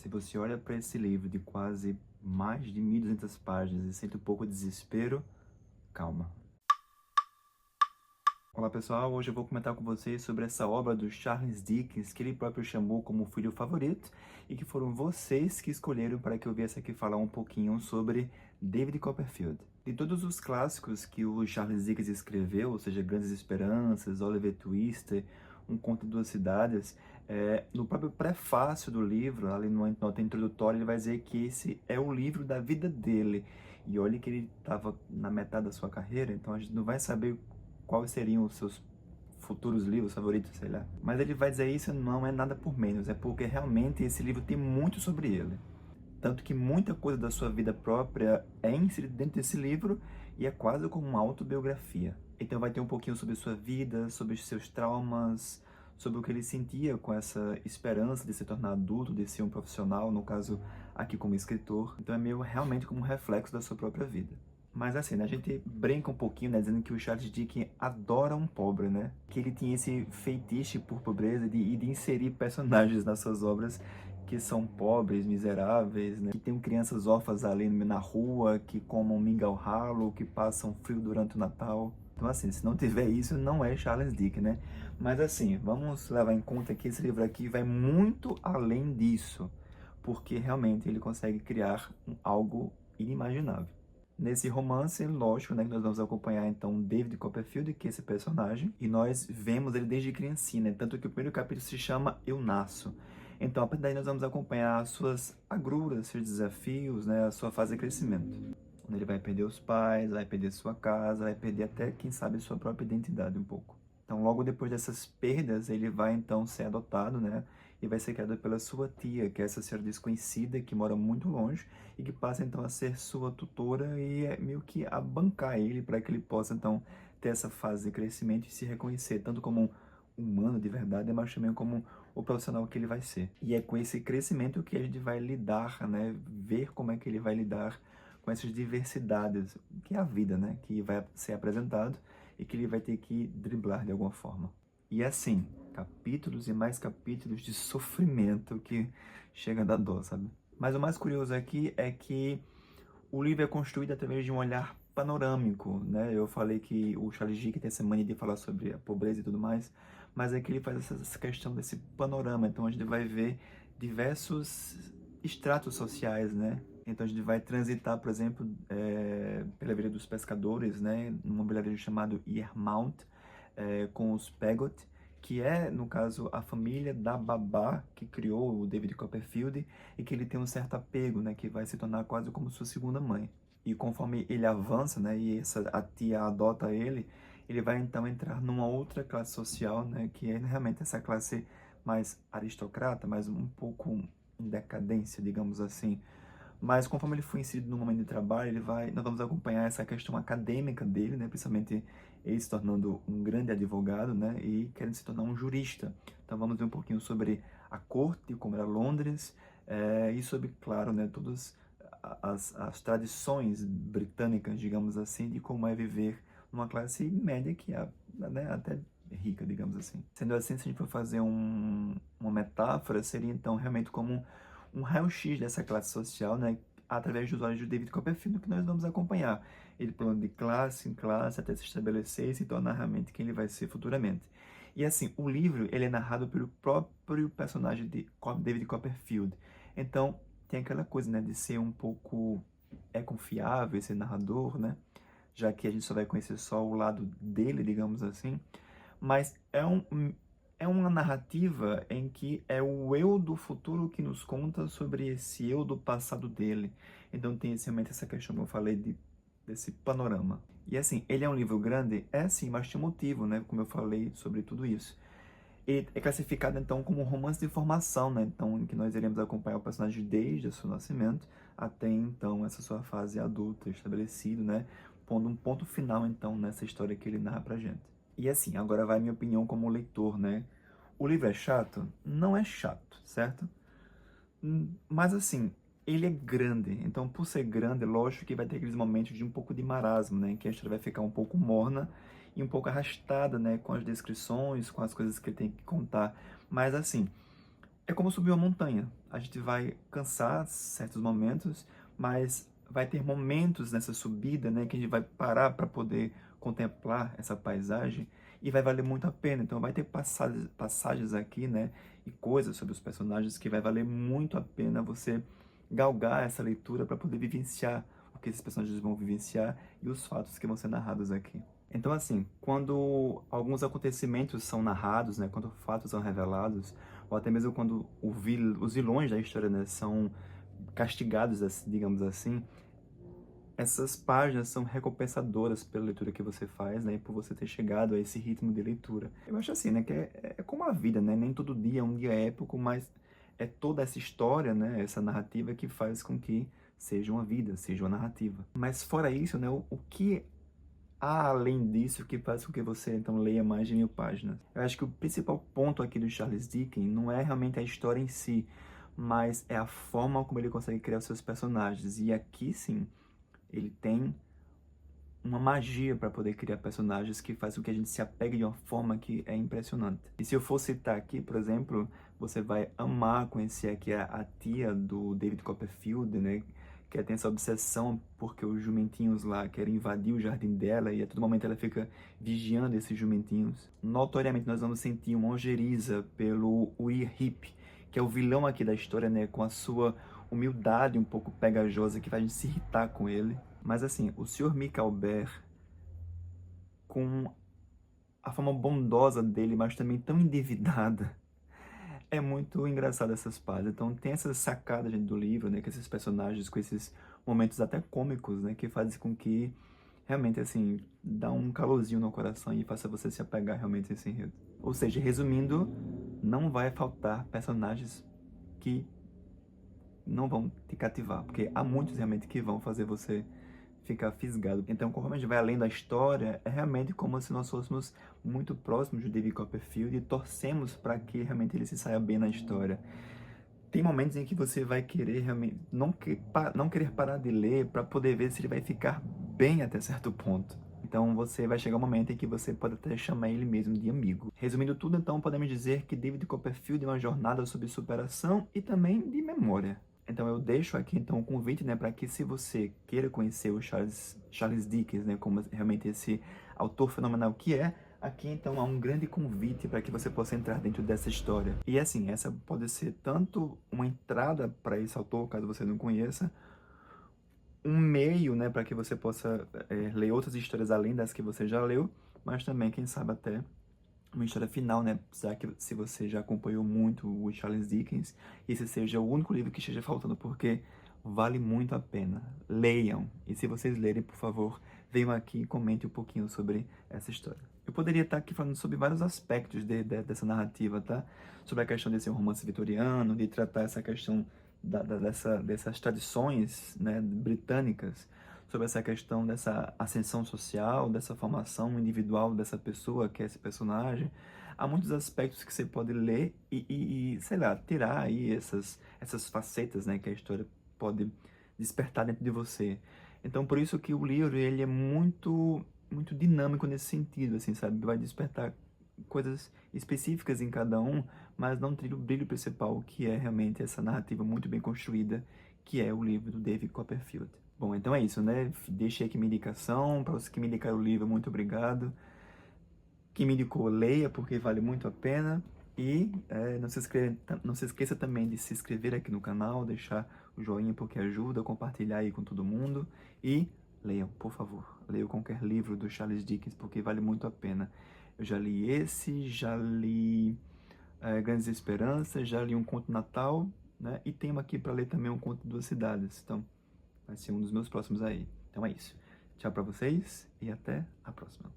Se você olha para esse livro de quase mais de 1.200 páginas e sente um pouco de desespero, calma. Olá pessoal, hoje eu vou comentar com vocês sobre essa obra do Charles Dickens, que ele próprio chamou como filho favorito, e que foram vocês que escolheram para que eu viesse aqui falar um pouquinho sobre David Copperfield. De todos os clássicos que o Charles Dickens escreveu, ou seja, Grandes Esperanças, Oliver Twist, Um Conto de Duas Cidades, no próprio prefácio do livro, ali na nota introdutória, ele vai dizer que esse é o livro da vida dele. E olha que ele estava na metade da sua carreira, então a gente não vai saber quais seriam os seus futuros livros favoritos, sei lá. Mas ele vai dizer isso não é nada por menos, é porque realmente esse livro tem muito sobre ele. Tanto que muita coisa da sua vida própria é inserida dentro desse livro e é quase como uma autobiografia. Então vai ter um pouquinho sobre sua vida, sobre os seus traumas, sobre o que ele sentia com essa esperança de se tornar adulto, de ser um profissional, no caso aqui como escritor. Então é meio realmente como um reflexo da sua própria vida. Mas assim, né, a gente brinca um pouquinho, né, dizendo que o Charles Dickens adora um pobre, né? Que ele tinha esse feitiço por pobreza de inserir personagens nas suas obras que são pobres, miseráveis, né? Que tem crianças órfãs ali na rua, que comam mingau ralo, que passam frio durante o Natal. Então assim, se não tiver isso, não é Charles Dickens, né? Mas assim, vamos levar em conta que esse livro aqui vai muito além disso, porque realmente ele consegue criar algo inimaginável. Nesse romance, lógico, né, que nós vamos acompanhar então David Copperfield, que é esse personagem, e nós vemos ele desde criancinha, né? Tanto que o primeiro capítulo se chama Eu Nasço. Então, a partir daí nós vamos acompanhar as suas agruras, seus desafios, né, a sua fase de crescimento. Ele vai perder os pais, vai perder sua casa, vai perder até, quem sabe, sua própria identidade um pouco. Então, logo depois dessas perdas, ele vai então ser adotado, né? E vai ser criado pela sua tia, que é essa senhora desconhecida, que mora muito longe, e que passa então a ser sua tutora e é meio que a bancar ele para que ele possa então ter essa fase de crescimento e se reconhecer, tanto como um humano de verdade, mas também como o profissional que ele vai ser. E é com esse crescimento que a gente vai lidar, né? Ver como é que ele vai lidar com essas diversidades, que é a vida, né? Que vai ser apresentado e que ele vai ter que driblar de alguma forma. E assim, capítulos e mais capítulos de sofrimento que chega a dar dor, sabe? Mas o mais curioso aqui é que o livro é construído através de um olhar panorâmico, né? Eu falei que o Charles Dickens tem essa mania de falar sobre a pobreza e tudo mais, mas aqui ele faz essa questão desse panorama. Então a gente vai ver diversos estratos sociais, né? Então a gente vai transitar, por exemplo, pela vida dos pescadores, né? Num vilarejo chamado Yermount, com os Peggot, que é, no caso, a família da babá que criou o David Copperfield e que ele tem um certo apego, né, que vai se tornar quase como sua segunda mãe. E conforme ele avança, né, e a tia adota ele, ele vai então entrar numa outra classe social, né, que é realmente essa classe mais aristocrata, mas um pouco em decadência, digamos assim. Mas conforme ele foi inserido no momento de trabalho, nós vamos acompanhar essa questão acadêmica dele, né? Principalmente ele se tornando um grande advogado, né? E querendo se tornar um jurista. Então vamos ver um pouquinho sobre a corte, como era Londres, e sobre, claro, né? Todas as tradições britânicas, digamos assim, de como é viver numa classe média que é, né, até rica, digamos assim. Sendo assim, se a gente for fazer uma metáfora, seria então realmente como um raio-x dessa classe social, né, através dos olhos de David Copperfield, que nós vamos acompanhar. Ele pulando de classe em classe até se estabelecer e se tornar realmente quem ele vai ser futuramente. E assim, o livro ele é narrado pelo próprio personagem de David Copperfield. Então, tem aquela coisa, né, de ser um pouco confiável esse narrador, né? Já que a gente só vai conhecer só o lado dele, digamos assim. Mas é uma narrativa em que é o eu do futuro que nos conta sobre esse eu do passado dele. Então tem realmente essa questão que eu falei desse panorama. E assim, ele é um livro grande? É sim, mas tem um motivo, né? Como eu falei sobre tudo isso. Ele é classificado então como um romance de formação, né? Então, em que nós iremos acompanhar o personagem desde o seu nascimento até então essa sua fase adulta estabelecido, né? Pondo um ponto final então nessa história que ele narra pra gente. E assim, agora vai a minha opinião como leitor, né? O livro é chato? Não é chato, certo? Mas assim, ele é grande. Então, por ser grande, lógico que vai ter aqueles momentos de um pouco de marasmo, né? Que a história vai ficar um pouco morna e um pouco arrastada, né? Com as descrições, com as coisas que ele tem que contar. Mas assim, É como subir uma montanha. A gente vai cansar certos momentos, mas vai ter momentos nessa subida, né, que a gente vai parar para poder contemplar essa paisagem e vai valer muito a pena. Então vai ter passagens aqui, né, e coisas sobre os personagens que vai valer muito a pena você galgar essa leitura para poder vivenciar o que esses personagens vão vivenciar e os fatos que vão ser narrados aqui. Então, assim, quando alguns acontecimentos são narrados, né, quando fatos são revelados, ou até mesmo quando os vilões da história, né, são castigados, digamos assim, essas páginas são recompensadoras pela leitura que você faz, né, e por você ter chegado a esse ritmo de leitura. Eu acho assim, né, que é como a vida, né, nem todo dia é um dia épico, mas é toda essa história, né, essa narrativa que faz com que seja uma vida, seja uma narrativa. Mas fora isso, né, o que há além disso que faz com que você então leia mais de 1000 páginas? Eu acho que o principal ponto aqui do Charles Dickens não é realmente a história em si, mas é a forma como ele consegue criar os seus personagens. E aqui sim, ele tem uma magia para poder criar personagens que faz com que a gente se apegue de uma forma que é impressionante. E se eu for citar aqui, por exemplo, você vai amar conhecer aqui a tia do David Copperfield, né? Que tem essa obsessão porque os jumentinhos lá querem invadir o jardim dela e a todo momento ela fica vigiando esses jumentinhos. Notoriamente nós vamos sentir uma ojeriza pelo Will Heep, que é o vilão aqui da história, né? Com a sua humildade um pouco pegajosa que faz a gente se irritar com ele. Mas assim, o Sr. Micawber, com a forma bondosa dele, mas também tão endividada, é muito engraçado essas páginas. Então tem essas sacadas, gente, do livro, né, com esses personagens, com esses momentos até cômicos, né, que fazem com que realmente, assim, dá um calorzinho no coração e faça você se apegar realmente a esse enredo. Ou seja, resumindo, não vai faltar personagens que não vão te cativar, porque há muitos realmente que vão fazer você ficar fisgado. Então, conforme a gente vai além da história, é realmente como se nós fôssemos muito próximos de David Copperfield e torcemos para que realmente ele se saia bem na história. Tem momentos em que você vai querer realmente não querer parar de ler para poder ver se ele vai ficar bem até certo ponto. Então você vai chegar um momento em que você pode até chamar ele mesmo de amigo. Resumindo tudo, então podemos dizer que David Copperfield é uma jornada sobre superação e também de memória. Então eu deixo aqui então o convite, né, para que se você queira conhecer o Charles Dickens, né, como realmente esse autor fenomenal que é, aqui então há um grande convite para que você possa entrar dentro dessa história. E assim, essa pode ser tanto uma entrada para esse autor, caso você não conheça, um meio, né, para que você possa ler outras histórias além das que você já leu, mas também, quem sabe, até uma história final, né? Já que se você já acompanhou muito o Charles Dickens, esse seja o único livro que esteja faltando, porque vale muito a pena. Leiam. E se vocês lerem, por favor, venham aqui e comentem um pouquinho sobre essa história. Eu poderia estar aqui falando sobre vários aspectos dessa narrativa, tá? Sobre a questão de ser um romance vitoriano, de tratar essa questão dessas tradições, né, britânicas, sobre essa questão dessa ascensão social, dessa formação individual dessa pessoa que é esse personagem. Há muitos aspectos que você pode ler sei lá, tirar aí essas facetas, né, que a história pode despertar dentro de você. Então, por isso que o livro, ele é muito dinâmico nesse sentido, assim, sabe? Vai despertar coisas específicas em cada um, mas não tira o brilho principal, que é realmente essa narrativa muito bem construída, que é o livro do David Copperfield. Bom, então é isso, né? Deixei aqui minha indicação. Para você que me indicaram o livro, muito obrigado. Quem me indicou, leia, porque vale muito a pena. E não se esqueça também de se inscrever aqui no canal, deixar o joinha, porque ajuda, compartilhar aí com todo mundo. E leiam, por favor. Leiam qualquer livro do Charles Dickens, porque vale muito a pena. Eu já li esse, já li Grandes Esperanças, já li um Conto Natal, né? E tenho aqui para ler também um Conto de Duas Cidades. Então, vai ser um dos meus próximos aí. Então é isso. Tchau pra vocês e até a próxima.